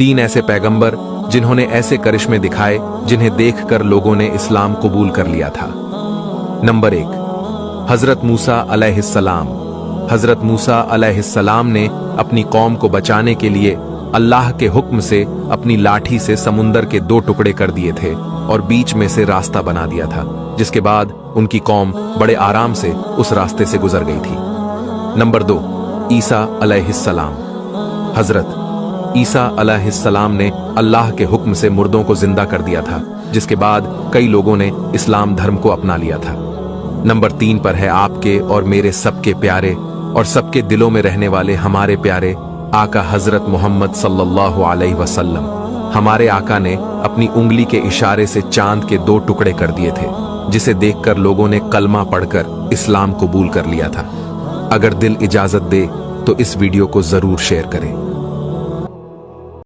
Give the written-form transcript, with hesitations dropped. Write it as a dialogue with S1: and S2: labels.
S1: 3 ऐसे पैगंबर जिन्होंने ऐसे करिश्मे दिखाए जिन्हें देखकर लोगों ने इस्लाम कबूल कर लिया था। नंबर 1, हजरत मूसा अलैहिस्सलाम। हजरत मूसा अलैहिस्सलाम ने अपनी कौम को बचाने के लिए अल्लाह के हुक्म से अपनी लाठी से समुंदर के 2 टुकड़े कर दिए थे और बीच में से रास्ता बना दिया था, जिसके बाद उनकी कौम बड़े आराम से उस रास्ते से गुजर गई थी। नंबर 2, ईसा अलैहिस्सलाम। हजरत ईसा अलैहिस्सलाम ने अल्लाह के हुक्म से मुर्दों को जिंदा कर दिया था, जिसके बाद कई लोगों ने इस्लाम धर्म को अपना लिया था। नंबर 3 पर है आपके और मेरे सबके प्यारे और सबके दिलों में रहने वाले हमारे प्यारे आका हजरत मोहम्मद सल्लल्लाहु अलैहि वसल्लम। हमारे आका ने अपनी उंगली के इशारे से चांद के 2 टुकड़े कर दिए थे, जिसे देखकर लोगों ने कलमा पढ़कर इस्लाम कबूल कर लिया था। अगर दिल इजाजत दे तो इस वीडियो को जरूर शेयर करें।